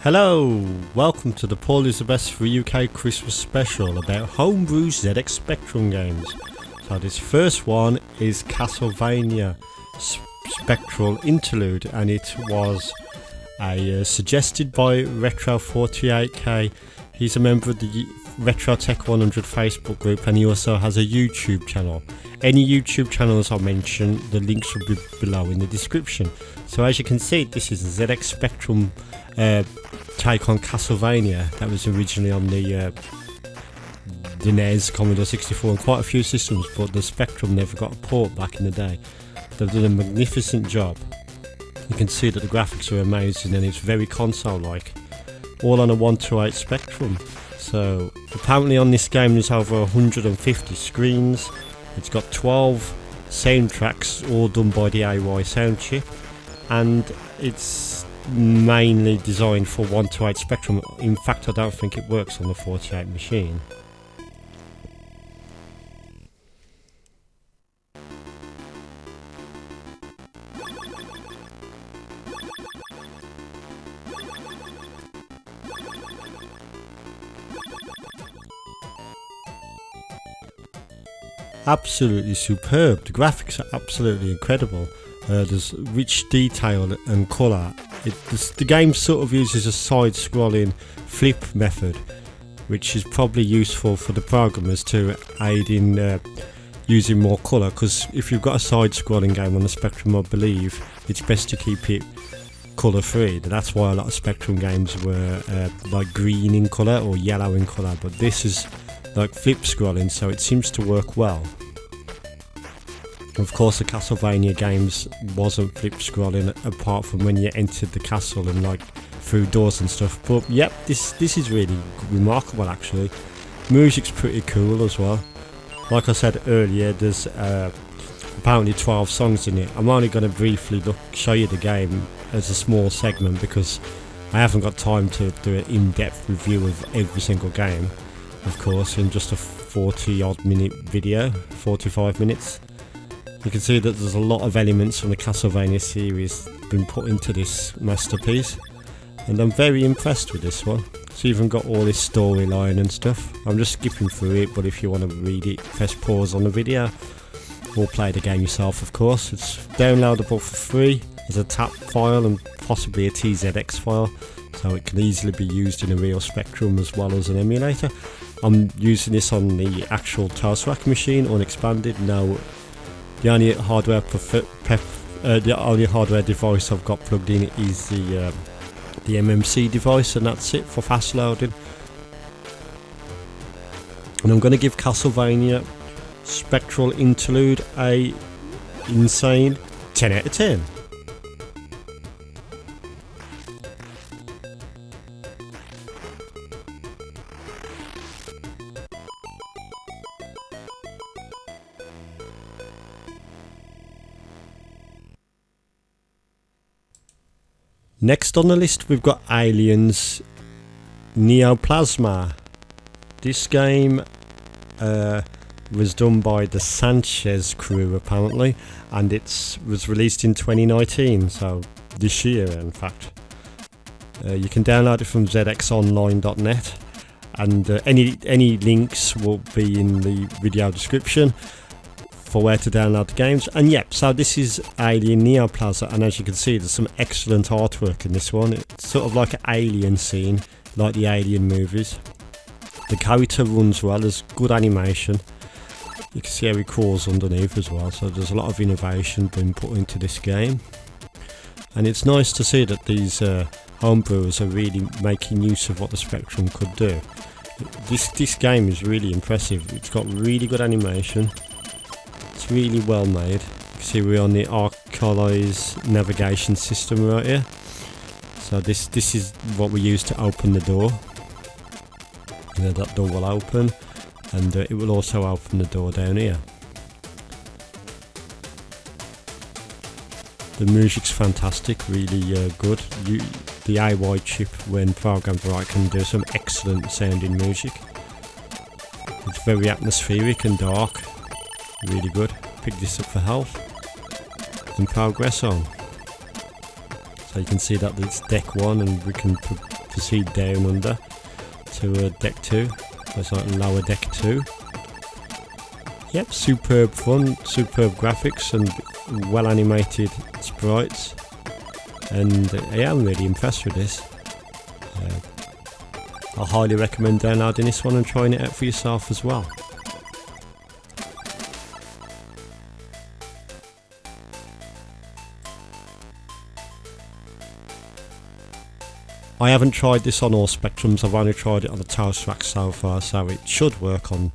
Hello, welcome to the Paulisthebest3UK Christmas special about Homebrew ZX Spectrum games. So this first one is Castlevania Spectral Interlude, and it was suggested by Retro48k. He's a member of the Retro Tech 100 Facebook group, and he also has a YouTube channel. Any YouTube channels I mention, the links will be below in the description. So as you can see, this is a ZX Spectrum take on Castlevania that was originally on the NES, Commodore 64, and quite a few systems, but the Spectrum never got a port back in the day. They've done a magnificent job. You can see that the graphics are amazing and it's very console-like, all on a 128 Spectrum. So apparently on this game there's over 150 screens. It's got 12 soundtracks, all done by the AY sound chip, and it's mainly designed for 128 Spectrum. In fact, I don't think it works on the 48 machine. Absolutely superb. The graphics are absolutely incredible. There's rich detail and colour. The game sort of uses a side-scrolling flip method, which is probably useful for the programmers to aid in using more colour, because if you've got a side-scrolling game on the Spectrum, I believe it's best to keep it colour-free. That's why a lot of Spectrum games were like green in colour or yellow in colour, but this is like flip scrolling, so it seems to work well. Of course, the Castlevania games wasn't flip scrolling apart from when you entered the castle and like through doors and stuff, but yep, this is really remarkable actually. Music's pretty cool as well. Like I said earlier, there's apparently 12 songs in it. I'm only going to briefly show you the game as a small segment because I haven't got time to do an in-depth review of every single game, of course, in just a 40 odd minute video, 45 minutes. You can see that there's a lot of elements from the Castlevania series been put into this masterpiece, and I'm very impressed with this one. It's even got all this storyline and stuff. I'm just skipping through it, but if you want to read it, press pause on the video or play the game yourself, of course. It's downloadable for free as a TAP file and possibly a TZX file, so it can easily be used in a real Spectrum as well as an emulator. I'm using this on the actual Toastrack machine, unexpanded. The only hardware device I've got plugged in is the MMC device, and that's it for fast loading. And I'm going to give Castlevania Spectral Interlude a insane 10 out of 10. Next on the list we've got Aliens Neoplasma. This game was done by the Sanchez crew apparently, and it was released in 2019, so this year in fact. You can download it from zxonline.net, and any links will be in the video description for where to download the games. And yep, so this is Alien Neoplasma, and as you can see there's some excellent artwork in this one. It's sort of like an alien scene, like the Alien movies. The character runs well, there's good animation. You can see how he crawls underneath as well, so there's a lot of innovation being put into this game. And it's nice to see that these homebrewers are really making use of what the Spectrum could do. This game is really impressive. It's got really good animation. It's really well made. You can see we're on the Arcalize navigation system right here. So this is what we use to open the door. And that door will open, and it will also open the door down here. The music's fantastic, really good. The AY chip, when programmed right, can do some excellent sounding music. It's very atmospheric and dark. Really good. Pick this up for health and progress on. So you can see that it's deck 1 and we can proceed down under to deck 2. So it's like lower deck 2. Yep, superb fun, superb graphics and well animated sprites. And yeah, I'm really impressed with this. I highly recommend downloading this one and trying it out for yourself as well. I haven't tried this on all spectrums, I've only tried it on the Toastrack so far, so it should work on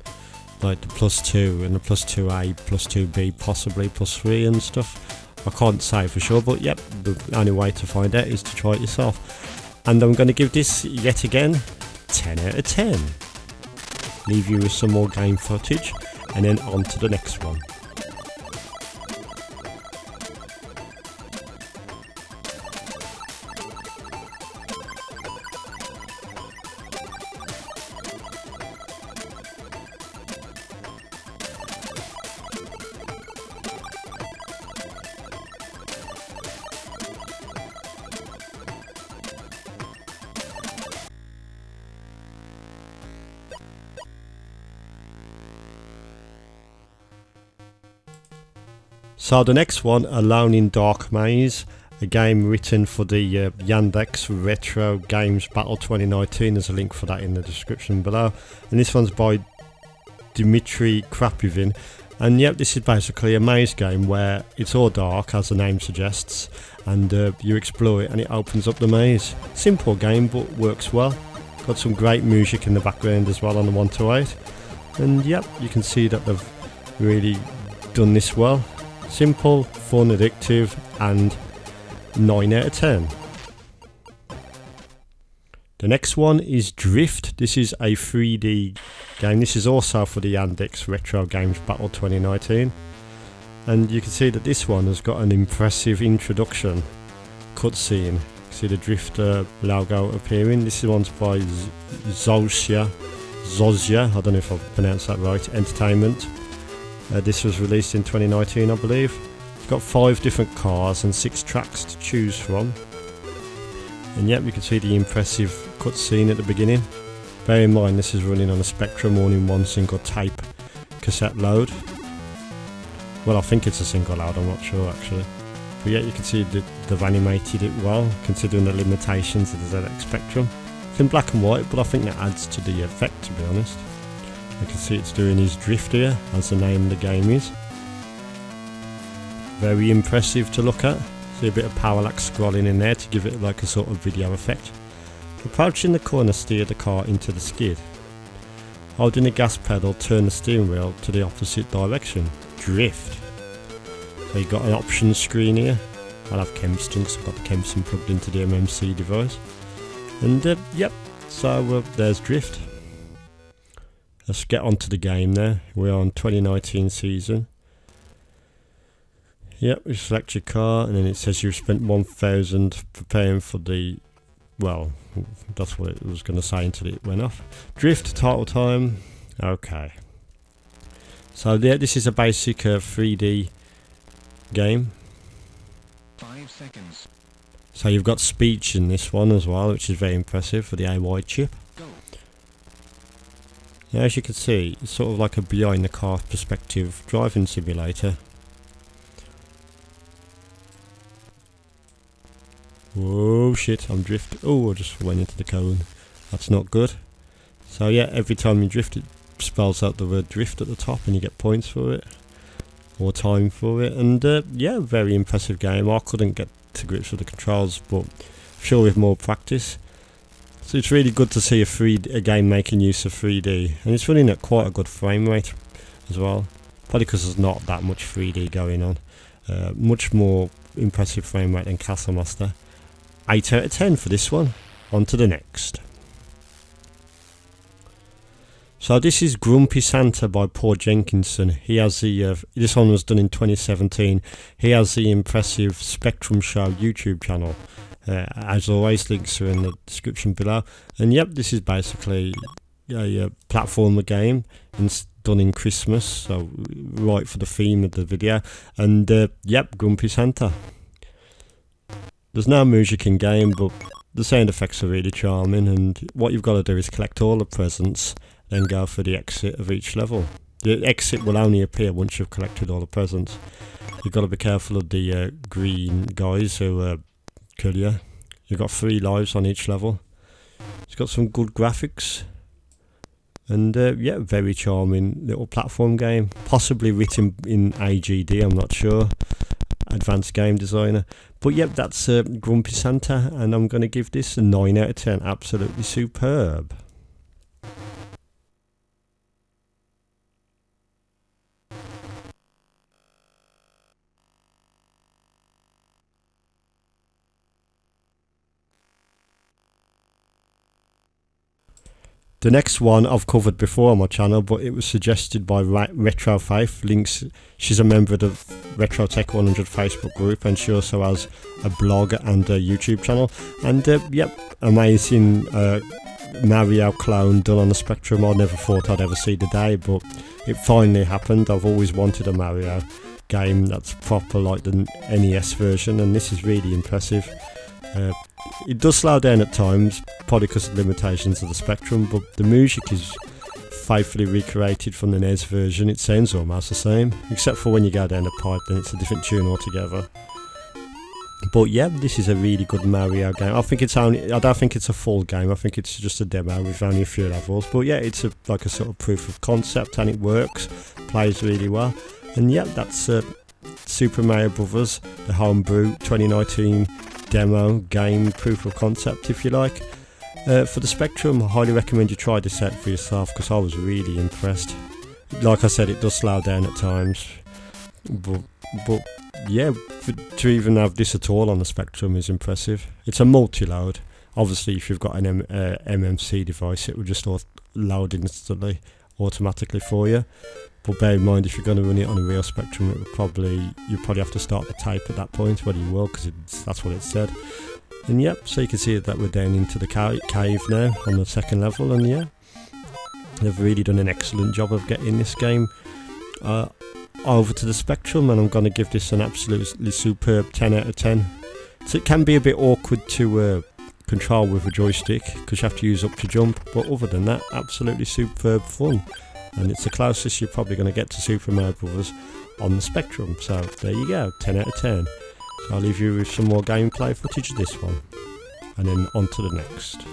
like the +2 and the +2A, +2B, possibly +3 and stuff. I can't say for sure, but yep, the only way to find out is to try it yourself. And I'm going to give this yet again 10 out of 10. Leave you with some more game footage and then on to the next one. So the next one, Alone in Dark Maze, a game written for the Yandex Retro Games Battle 2019. There's a link for that in the description below. And this one's by Dmitry Krapivin. And yep, this is basically a maze game where it's all dark, as the name suggests, and you explore it and it opens up the maze. Simple game, but works well. Got some great music in the background as well on the 128. And yep, you can see that they've really done this well. Simple, fun, addictive, and 9 out of 10. The next one is Drift. This is a 3D game. This is also for the Yandex Retro Games Battle 2019. And you can see that this one has got an impressive introduction cutscene. See the Drift logo appearing. This one's by Zozia, I don't know if I've pronounced that right, Entertainment. This was released in 2019, I believe. It's got 5 different cars and 6 tracks to choose from. And yep, you can see the impressive cutscene at the beginning. Bear in mind this is running on a Spectrum all-in-one single tape cassette load. Well, I think it's a single load, I'm not sure actually. But yeah, you can see that they've animated it well, considering the limitations of the ZX Spectrum. It's in black and white, but I think that adds to the effect, to be honest. You can see it's doing his drift here, as the name of the game is. Very impressive to look at. See a bit of parallax scrolling in there to give it like a sort of video effect. Approaching the corner, steer the car into the skid. Holding the gas pedal, turn the steering wheel to the opposite direction. Drift. So you've got an options screen here. I'll have Kempston because I've got the Kempston plugged into the MMC device. And yep, so there's Drift. Let's get on to the game now. We're on 2019 season. Yep, you select your car and then it says you've spent 1,000 preparing for the... Well, that's what it was going to say until it went off. Drift, title time. Okay. So yeah, this is a basic 3D game. 5 seconds. So you've got speech in this one as well, which is very impressive for the AY chip. Now, as you can see, it's sort of like a behind the car perspective driving simulator. Whoa, shit, I'm drifting. Oh, I just went into the cone. That's not good. So yeah, every time you drift, it spells out the word drift at the top and you get points for it. Or time for it. And yeah, very impressive game. I couldn't get to grips with the controls, but I'm sure with more practice. So it's really good to see a game making use of 3D, and it's running at quite a good frame rate as well, probably because there's not that much 3D going on. Much more impressive frame rate than Castle Master. 8 out of 10 for this one. On to the next. So this is Grumpy Santa by Paul Jenkinson. He has the this one was done in 2017. He has the impressive Spectrum Show YouTube channel. As always, links are in the description below. And yep, this is basically a platformer game done in Christmas, so right for the theme of the video. And yep, Grumpy Santa. There's no music in game, but the sound effects are really charming, and what you've got to do is collect all the presents, then go for the exit of each level. The exit will only appear once you've collected all the presents. You've got to be careful of the green guys who kill you. You've got 3 lives on each level. It's got some good graphics, and yeah, very charming little platform game. Possibly written in AGD, I'm not sure. Advanced Game Designer. But yep, that's Grumpy Santa, and I'm going to give this a 9 out of 10. Absolutely superb. The next one I've covered before on my channel, but it was suggested by Retro Faith. Links, she's a member of the Retro Tech 100 Facebook group, and she also has a blog and a YouTube channel. And yep, amazing Mario clone done on the Spectrum. I never thought I'd ever see the day, but it finally happened. I've always wanted a Mario game that's proper like the NES version, and this is really impressive. It does slow down at times, probably because of the limitations of the Spectrum, but the music is faithfully recreated from the NES version. It sounds almost the same, except for when you go down the pipe, then it's a different tune altogether. But yeah, this is a really good Mario game. I don't think it's a full game. I think it's just a demo with only a few levels. But yeah, it's like a sort of proof of concept, and it works, plays really well. And yeah, that's Super Mario Brothers, the Homebrew 2019 demo game, proof of concept, if you like. For the Spectrum, I highly recommend you try this out for yourself, because I was really impressed. Like I said, it does slow down at times, but yeah, to even have this at all on the Spectrum is impressive. It's a multi-load. Obviously, if you've got an MMC device, it will just load instantly, automatically for you. But bear in mind, if you're going to run it on a real Spectrum, you'll probably have to start the tape at that point. Well, you will, because that's what it said. And yep, so you can see that we're down into the cave now on the second level, and yeah, they've really done an excellent job of getting this game over to the Spectrum, and I'm going to give this an absolutely superb 10 out of 10. So it can be a bit awkward to control with a joystick, because you have to use up to jump, but other than that, absolutely superb fun. And it's the closest you're probably going to get to Super Mario Brothers on the Spectrum. So there you go, 10 out of 10. So I'll leave you with some more gameplay footage of this one, and then on to the next.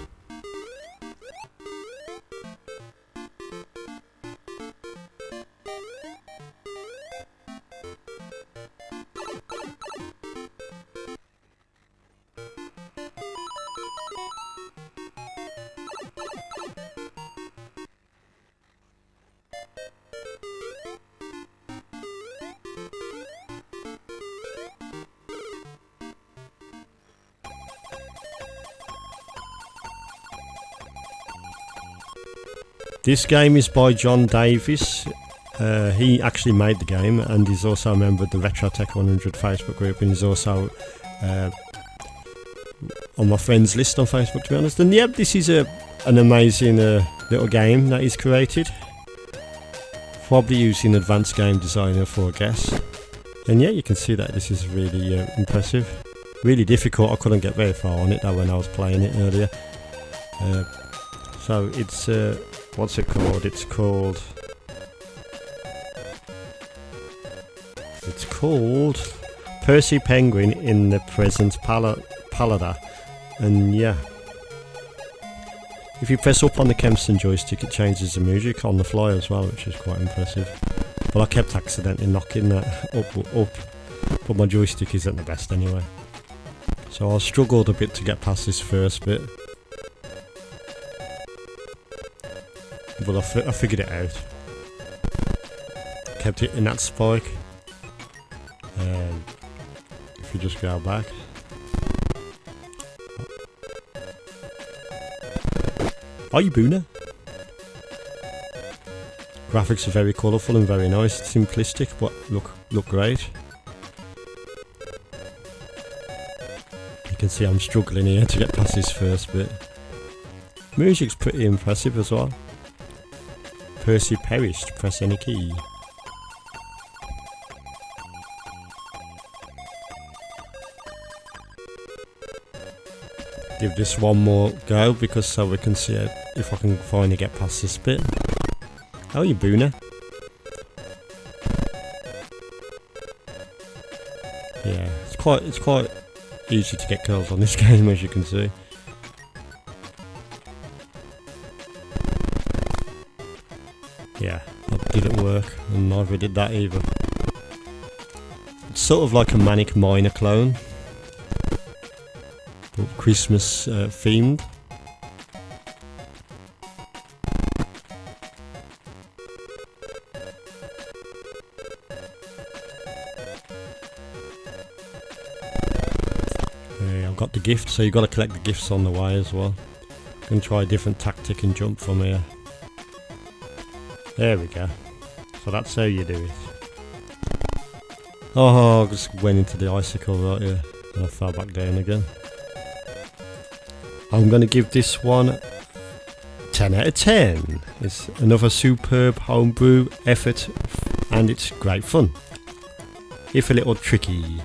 This game is by John Davis. He actually made the game, and he's also a member of the Retro Tech 100 Facebook group, and he's also on my friends list on Facebook, to be honest. And yep, this is an amazing little game that he's created, probably using Advanced Game Designer for a guess. And yeah, you can see that this is really impressive. Really difficult. I couldn't get very far on it though when I was playing it earlier. So it's what's it called? It's called Percy Penguin in the Present Palada. And yeah, if you press up on the Kempston joystick, it changes the music on the fly as well, which is quite impressive. But I kept accidentally knocking that up, but my joystick isn't the best anyway. So I struggled a bit to get past this first bit, but I figured it out. Kept hitting that spike. If you just go back. Are you Boona? Graphics are very colourful and very nice. It's simplistic, but look great. You can see I'm struggling here to get past this first bit. Music's pretty impressive as well. Percy perished, press any key. give this one more go because so we can see if I can finally get past this bit. Oh, you booner. Yeah, it's quite easy to get kills on this game, as you can see. Yeah, that didn't work, and neither did that either. It's sort of like a Manic Miner clone, but Christmas themed. Yeah, I've got the gift, so you've got to collect the gifts on the way as well. You can try a different tactic and jump from here. There we go. So that's how you do it. Oh, I just went into the icicle right here and I fell back down again. I'm going to give this one 10 out of 10. It's another superb homebrew effort and it's great fun, if a little tricky.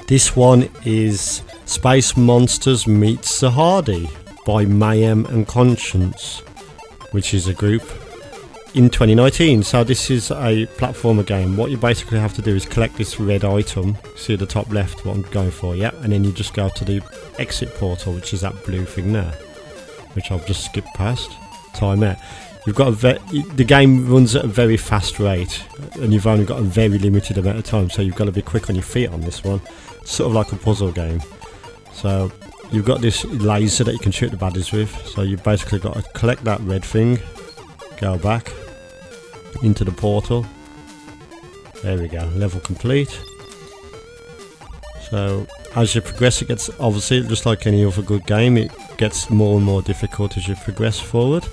This one is Space Monsters Meets the Hardy by Mayhem and Conscience, which is a group in 2019. So this is a platformer game. What you basically have to do is collect this red item, see the top left what I'm going for, yeah, and then you just go to the exit portal, which is that blue thing there, which I've just skipped past. Time out. You've got the game runs at a very fast rate and you've only got a very limited amount of time, so you've got to be quick on your feet on this one. Sort of like a puzzle game. So you've got this laser that you can shoot the baddies with, so you've basically got to collect that red thing, go back into the portal. There we go, level complete. So as you progress, it gets, obviously just like any other good game, it gets more and more difficult as you progress forward.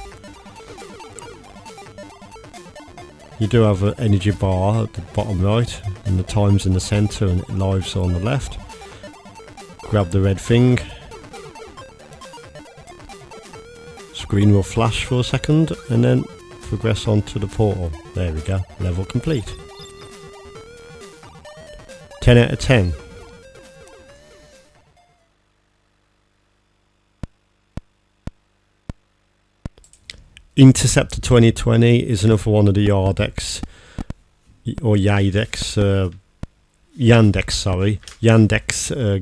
You do have an energy bar at the bottom right, and the time's in the centre and lives on the left. Grab the red thing. Screen will flash for a second, and then progress onto the portal. There we go, level complete. 10 out of 10. Interceptor 2020 is another one of the Yandex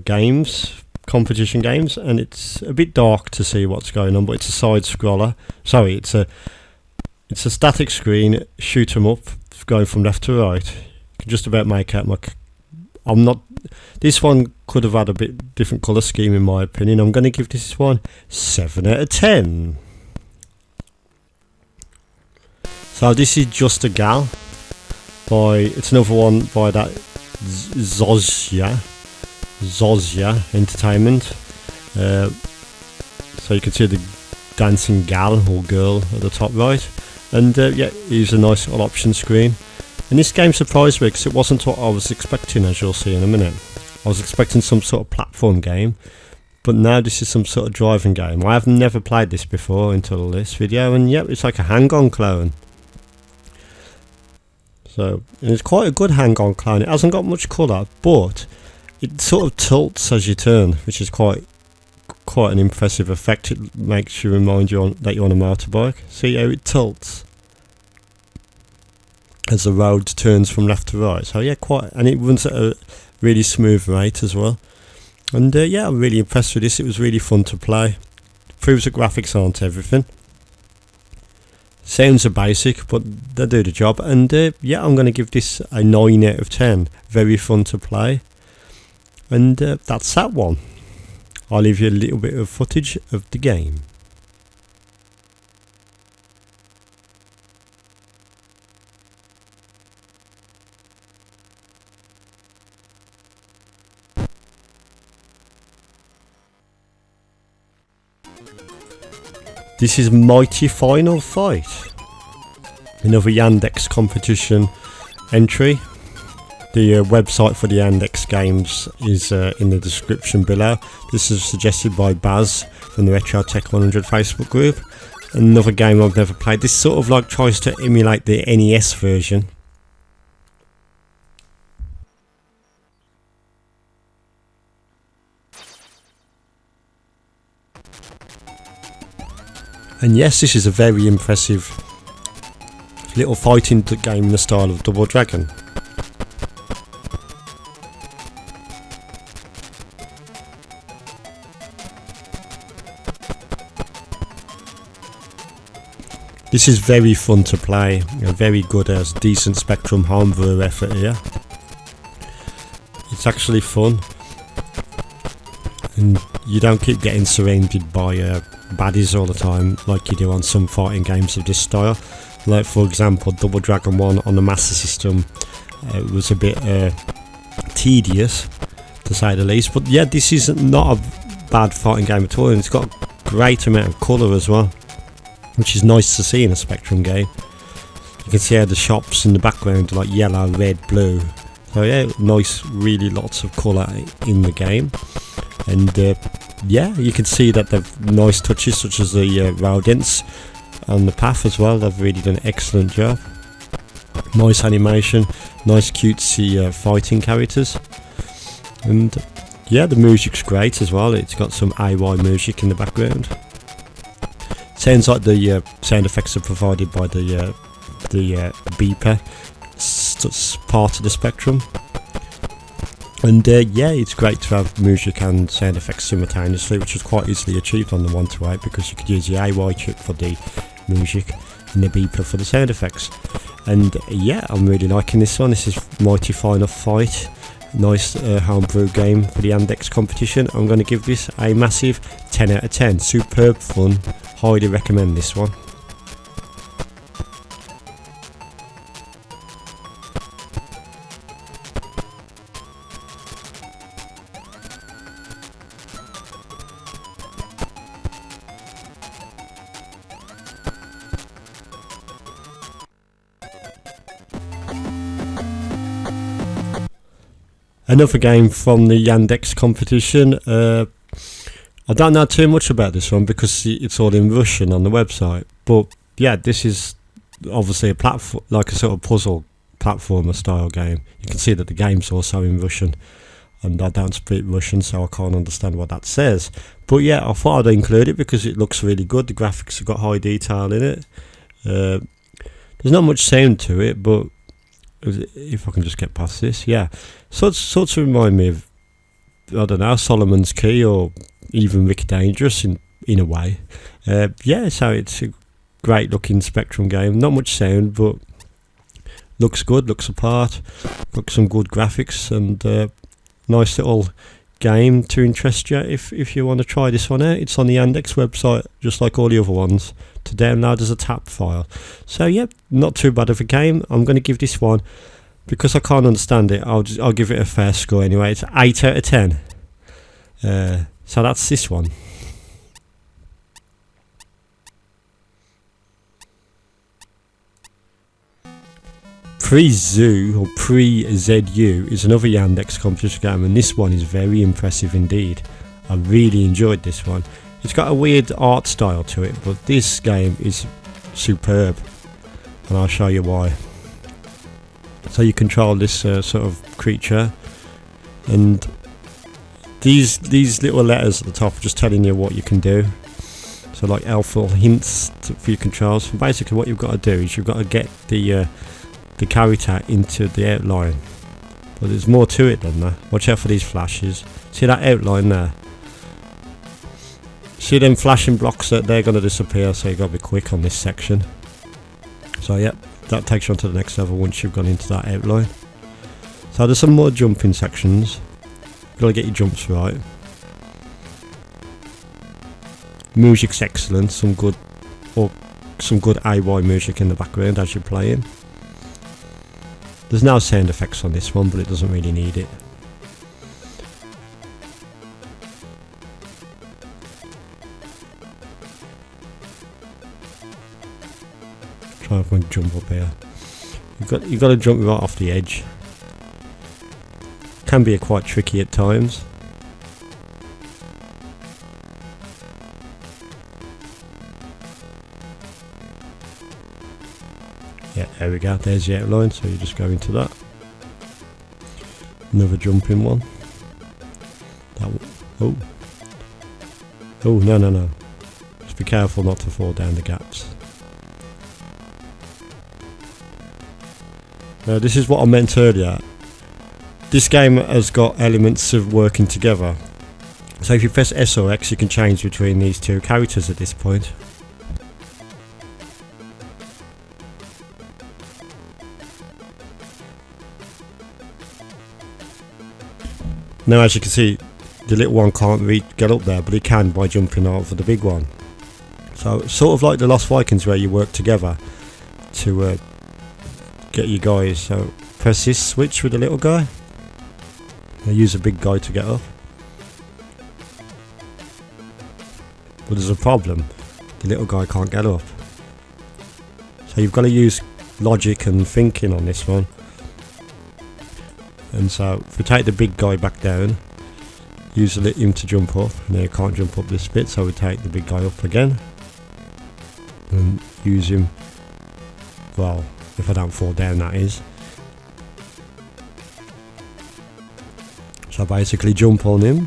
games, competition games, and it's a bit dark to see what's going on, but it's a side scroller. Sorry, it's a static screen, shoot 'em up, going from left to right. You can just about make out this one could have had a bit different colour scheme in my opinion. I'm going to give this one 7 out of 10. So this is Just a Gal it's another one by that Zozia Entertainment. So you can see the dancing gal or girl at the top right, and yeah, here's a nice little option screen. And this game surprised me because it wasn't what I was expecting, as you'll see in a minute. I was expecting some sort of platform game, but now this is some sort of driving game. I have never played this before until this video, and yep, it's like a hang-on clone. So, and it's quite a good hang-on clone. It hasn't got much colour, but it sort of tilts as you turn, which is quite an impressive effect. It makes you remind you that you're on a motorbike. See how it tilts as the road turns from left to right. So yeah, and it runs at a really smooth rate as well. And yeah, I'm really impressed with this. It was really fun to play. It proves that graphics aren't everything. Sounds are basic, but they do the job. And yeah, I'm going to give this a 9 out of 10. Very fun to play. And that's that one. I'll leave you a little bit of footage of the game. This is Mighty Final Fight, another Yandex competition entry. The website for the Yandex games is in the description below. This is suggested by Baz from the Retro Tech 100 Facebook group. Another game I've never played. This sort of like tries to emulate the NES version. And yes, this is a very impressive little fighting game in the style of Double Dragon. This is very fun to play, a very good as decent Spectrum homebrew effort here. It's actually fun, and you don't keep getting surrounded by baddies all the time like you do on some fighting games of this style. Like for example, Double Dragon 1 on the Master System was a bit tedious to say the least, but yeah, this is not a bad fighting game at all, and it's got a great amount of colour as well, which is nice to see in a Spectrum game. You can see how the shops in the background are like yellow, red, blue. So yeah, nice, really lots of colour in the game. And yeah, you can see that they've nice touches such as the rodents on the path as well. They've really done an excellent job. Nice animation, nice cutesy fighting characters. And yeah, the music's great as well. It's got some AY music in the background. Sounds like the sound effects are provided by the beeper part of the Spectrum. And yeah, it's great to have music and sound effects simultaneously, which is quite easily achieved on the 128 because you could use the AY chip for the music and the beeper for the sound effects. And yeah, I'm really liking this one. This is Mighty Final Fight. Nice homebrew game for the Yandex competition. I'm going to give this a massive 10 out of 10. Superb fun. Highly recommend this one. Another game from the Yandex competition. I don't know too much about this one because it's all in Russian on the website. But yeah, this is obviously a platform, like a sort of puzzle platformer style game. You can see that the game's also in Russian, and I don't speak Russian, so I can't understand what that says. But yeah, I thought I'd include it because it looks really good. The graphics have got high detail in it. There's not much sound to it, but if I can just get past this, yeah, sort of remind me of, I don't know, Solomon's Key or even Rick Dangerous in a way. Yeah, so it's a great looking Spectrum game. Not much sound, but looks good, looks apart, got some good graphics, and nice little game to interest you if you want to try this one out. It's on the Yandex website, just like all the other ones, to download as a TAP file. So yeah, not too bad of a game. I'm going to give this one, because I can't understand it, I'll give it a fair score anyway. It's 8 out of 10. So that's this one. Pre-Zoo or Pre-ZU is another Yandex competition game, and this one is very impressive indeed. I really enjoyed this one. It's got a weird art style to it, but this game is superb, and I'll show you why. So you control this sort of creature, and these little letters at the top are just telling you what you can do. So like helpful hints for your controls. And basically what you've got to do is you've got to get the character into the outline, but there's more to it than that. Watch out for these flashes. See that outline there? See them flashing blocks, that they're going to disappear, so you've got to be quick on this section. So yeah, that takes you on to the next level once you've gone into that outline. So there's some more jumping sections. You've got to get your jumps right. Music's excellent, some good AY music in the background as you're playing. There's no sound effects on this one, but it doesn't really need it. Try and jump up here. You've got to jump right off the edge. can be quite tricky at times. Yeah, there we go, there's the outline, so you just go into that. Another jumping one. That one. Oh, no. Just be careful not to fall down the gaps. Now this is what I meant earlier. This game has got elements of working together. So if you press S or X, you can change between these two characters at this point. Now as you can see, the little one can't get up there, but he can by jumping over the big one. So it's sort of like the Lost Vikings, where you work together to get your guys. So press this switch with the little guy. Now use the big guy to get up. But there's a problem. The little guy can't get up. So you've got to use logic and thinking on this one. And so if we take the big guy back down, use him to jump up. Now you can't jump up this bit, so we take the big guy up again and use him, well, if I don't fall down, that is. So basically jump on him,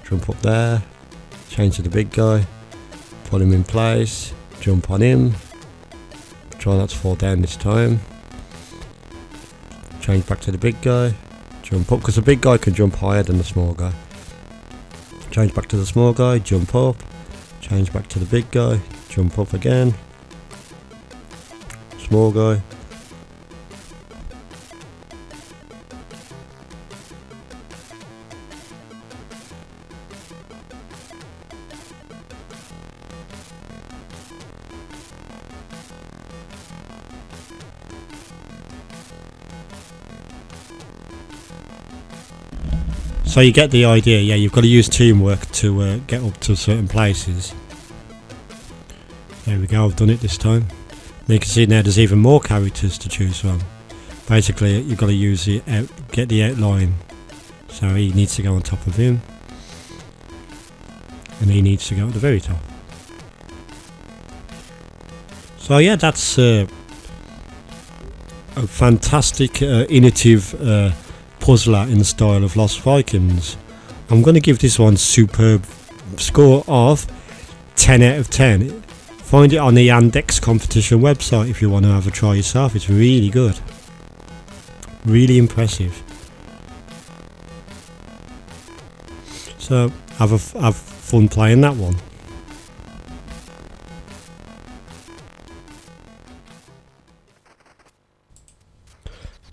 jump up there, change to the big guy, put him in place, jump on him, try not to fall down this time, change back to the big guy, jump up, because the big guy can jump higher than the small guy. Change back to the small guy, jump up, change back to the big guy, jump up again, small guy. So you get the idea. Yeah, you've got to use teamwork to get up to certain places. There we go, I've done it this time. And you can see now there's even more characters to choose from. Basically you've got to use get the outline. So he needs to go on top of him, and he needs to go at the very top. So yeah, that's a fantastic, innovative puzzler in the style of Lost Vikings. I'm going to give this one superb score of 10 out of 10. Find it on the Yandex competition website if you want to have a try yourself. It's really good, really impressive. So have fun playing that one.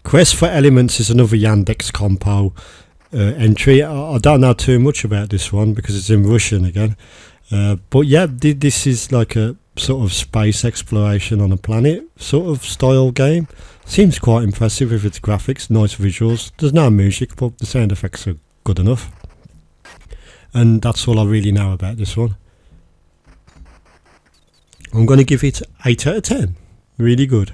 Quest for Elements is another Yandex compo entry. I don't know too much about this one because it's in Russian again. But yeah, this is like a sort of space exploration on a planet sort of style game. Seems quite impressive with its graphics, nice visuals. There's no music, but the sound effects are good enough. And that's all I really know about this one. I'm going to give it 8 out of 10. Really good.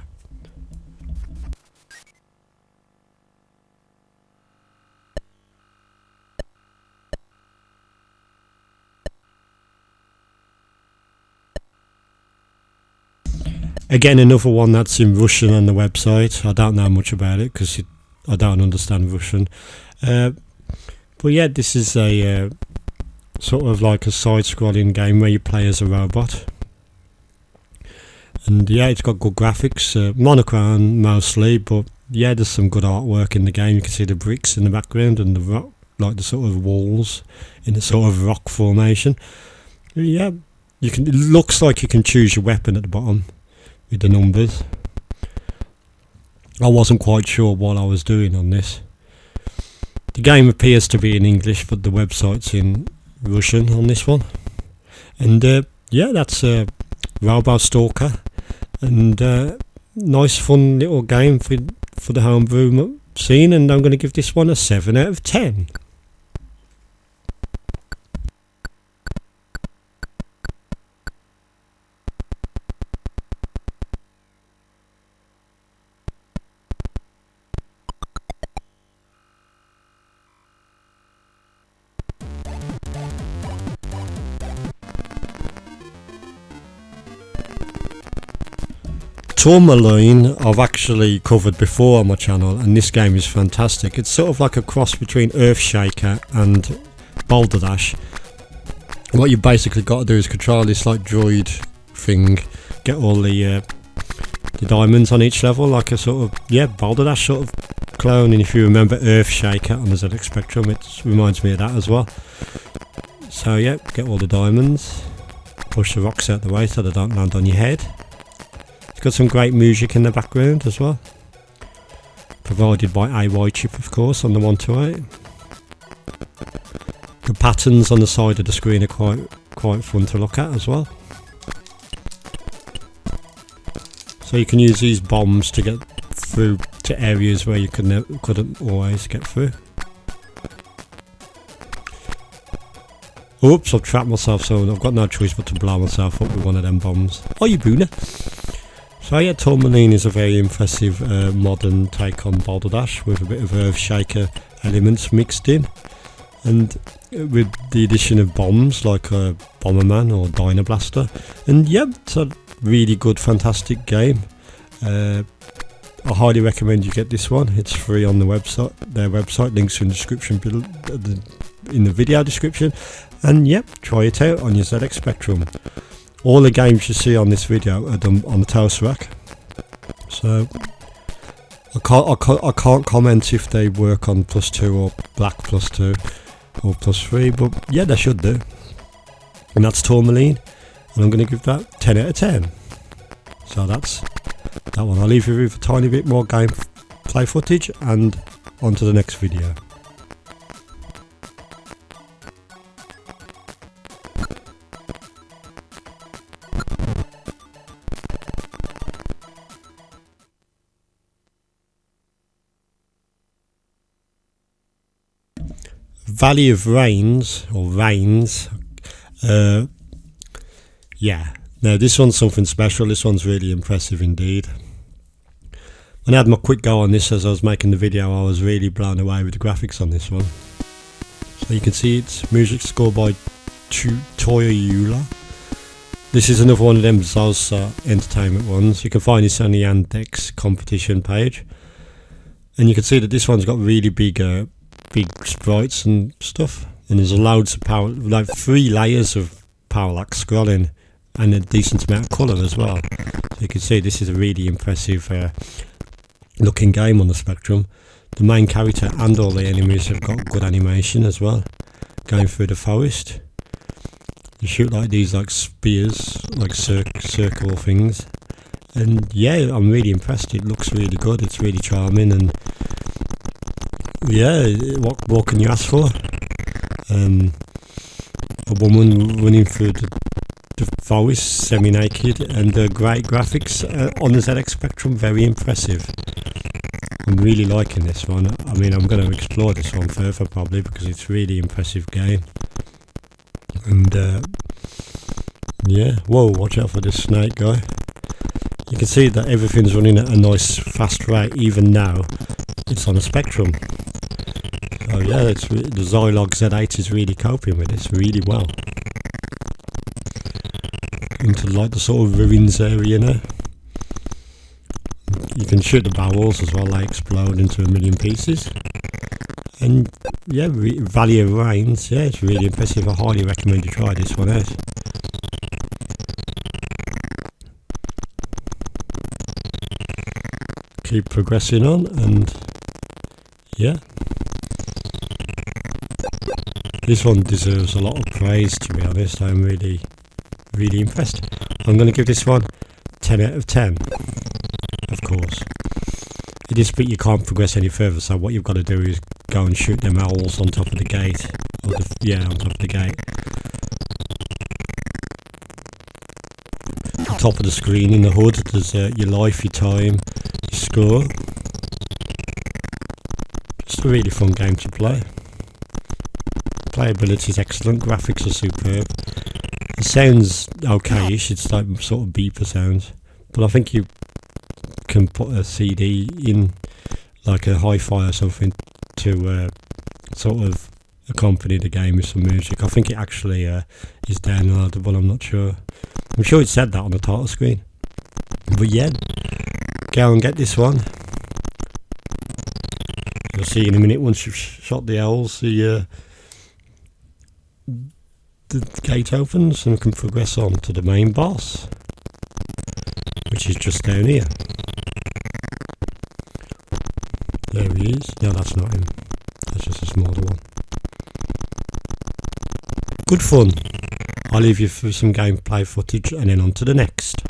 Again, another one that's in Russian on the website. I don't know much about it because I don't understand Russian. But yeah, this is a sort of like a side-scrolling game where you play as a robot. And yeah, it's got good graphics, monochrome mostly, but yeah, there's some good artwork in the game. You can see the bricks in the background and the rock, like the sort of walls in a sort of rock formation. Yeah, it looks like you can choose your weapon at the bottom with the numbers. I wasn't quite sure what I was doing on this. The game appears to be in English, but the website's in Russian on this one. And yeah, that's Robo Stalker, and nice fun little game for the homebrew scene, and I'm going to give this one a 7 out of 10. Tourmaline I've actually covered before on my channel, and this game is fantastic. It's sort of like a cross between Earthshaker and Boulder Dash. What you basically got to do is control this like droid thing, get all the diamonds on each level, like a sort of Boulder Dash sort of clone. And if you remember Earthshaker on the ZX Spectrum, it reminds me of that as well. So yeah, get all the diamonds, push the rocks out the way so they don't land on your head. It's got some great music in the background as well, provided by AY Chip of course on the 128. The patterns on the side of the screen are quite fun to look at as well. So you can use these bombs to get through to areas where you couldn't always get through. Oops, I've trapped myself, so I've got no choice but to blow myself up with one of them bombs. Oh, you booner! So yeah, Tourmaline is a very impressive modern take on Boulder Dash with a bit of Earthshaker elements mixed in, and with the addition of bombs like a Bomberman or Dino Blaster. And yeah, it's a really good, fantastic game. I highly recommend you get this one. It's free on the website. Their website links in the description in the video description. And yep, try it out on your ZX Spectrum. All the games you see on this video are done on the Toastrack. So I can't comment if they work on +2 or black +2 or +3, but yeah, they should do. And that's Tourmaline, and I'm going to give that 10 out of 10. So that's that one. I'll leave you with a tiny bit more gameplay footage and on to the next video. Valley of Rains, or Rains, yeah, now this one's something special. This one's really impressive indeed. When I had my quick go on this as I was making the video, I was really blown away with the graphics on this one. So you can see it's music scored by Toyula. This is another one of them Zalsa Entertainment ones. You can find this on the Yandex competition page, and you can see that this one's got really big sprites and stuff, and there's loads of power, like 3 layers of parallax scrolling and a decent amount of colour as well. So you can see this is a really impressive looking game on the Spectrum. The main character and all the enemies have got good animation as well, going through the forest. You shoot like these like spears, like circle things, and yeah, I'm really impressed. It looks really good, it's really charming, and yeah, what more can you ask for? A woman running through the forest semi-naked, and great graphics on the ZX Spectrum, very impressive. I'm really liking this one. I mean, I'm going to explore this one further probably because it's a really impressive game. And yeah, whoa, watch out for this snake guy. You can see that everything's running at a nice fast rate even now. It's on a Spectrum. So yeah, the Zilog Z8 is really coping with this really well. Into like the sort of ruins area now. You can shoot the barrels as well, they explode into a million pieces. And yeah, Valley of Rains, yeah, it's really impressive. I highly recommend you try this one out. Keep progressing on, and yeah, this one deserves a lot of praise, to be honest. I'm really impressed. I'm going to give this one 10 out of 10, of course. It is, but you can't progress any further, so what you've got to do is go and shoot them owls on top of the gate. Or on top of the gate. On top of the screen in the hood, there's your life, your time, your score. Just a really fun game to play. Playability is excellent, graphics are superb. It sounds okay-ish, it's like sort of beeper sounds, but I think you can put a CD in, like a hi-fi or something, to sort of accompany the game with some music. I think it actually is downloadable, I'm not sure. I'm sure it said that on the title screen. But yeah, go and get this one. You'll see in a minute once you've shot the owls, the gate opens and can progress on to the main boss, which is just down here. There he is. No, that's not him. That's just a smaller one. Good fun. I'll leave you for some gameplay footage and then on to the next.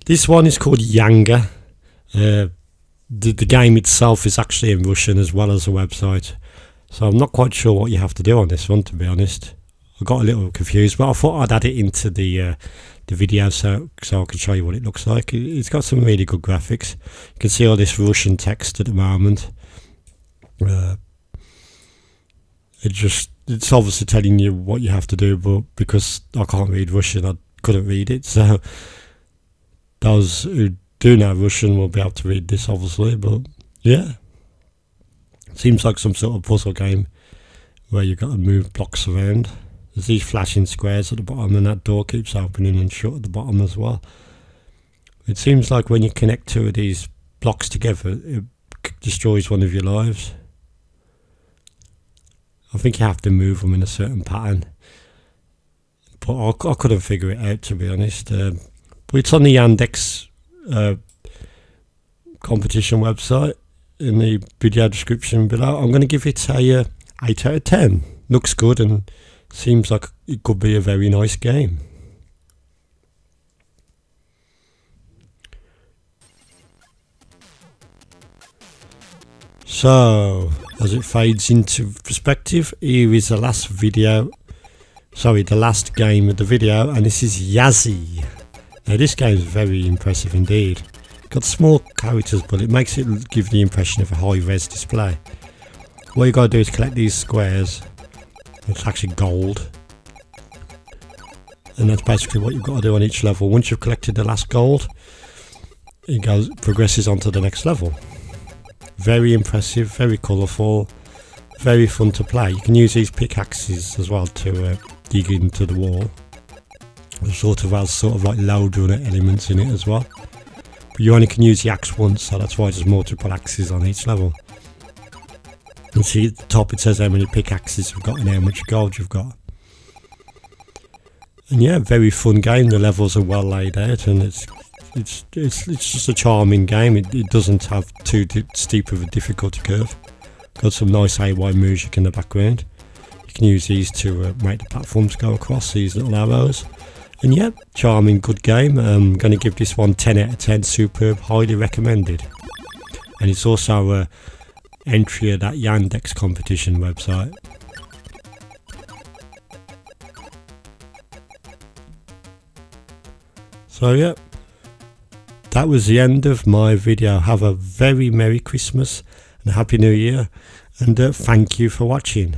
This one is called Yanga. The game itself is actually in Russian as well as a website, so I'm not quite sure what you have to do on this one, to be honest. I got a little confused, but I thought I'd add it into the video so I can show you what it looks like. It's got some really good graphics. You can see all this Russian text at the moment. It's obviously telling you what you have to do, but because I can't read Russian, I couldn't read it, so those who do know Russian will be able to read this, obviously. But yeah, seems like some sort of puzzle game where you've got to move blocks around. There's these flashing squares at the bottom, and that door keeps opening and shut at the bottom as well. It seems like when you connect two of these blocks together, it destroys one of your lives. I think you have to move them in a certain pattern, but I couldn't figure it out, to be honest. But it's on the Yandex competition website in the video description below. I'm going to give it a 8 out of 10. Looks good and seems like it could be a very nice game. So, as it fades into perspective, here is the last game of the video, and this is Yazzie. Now this game is very impressive indeed. Got small characters, but it makes it give the impression of a high-res display. What you got to do is collect these squares. It's actually gold, and that's basically what you've got to do on each level. Once you've collected the last gold, it progresses on to the next level. Very impressive, very colourful, very fun to play. You can use these pickaxes as well to dig into the wall. It sort of has like load runner elements in it as well. But you only can use the axe once, so that's why there's multiple axes on each level. And see at the top it says how many pickaxes you've got and how much gold you've got. And yeah, very fun game. The levels are well laid out, and it's just a charming game. It doesn't have too steep of a difficulty curve. Got some nice AY music in the background. You can use these to make the platforms go across, these little arrows. And yeah, charming, good game. I'm going to give this one 10 out of 10, superb, highly recommended. And it's also an entry of that Yandex competition website. So yeah, that was the end of my video. Have a very Merry Christmas and a Happy New Year, and thank you for watching.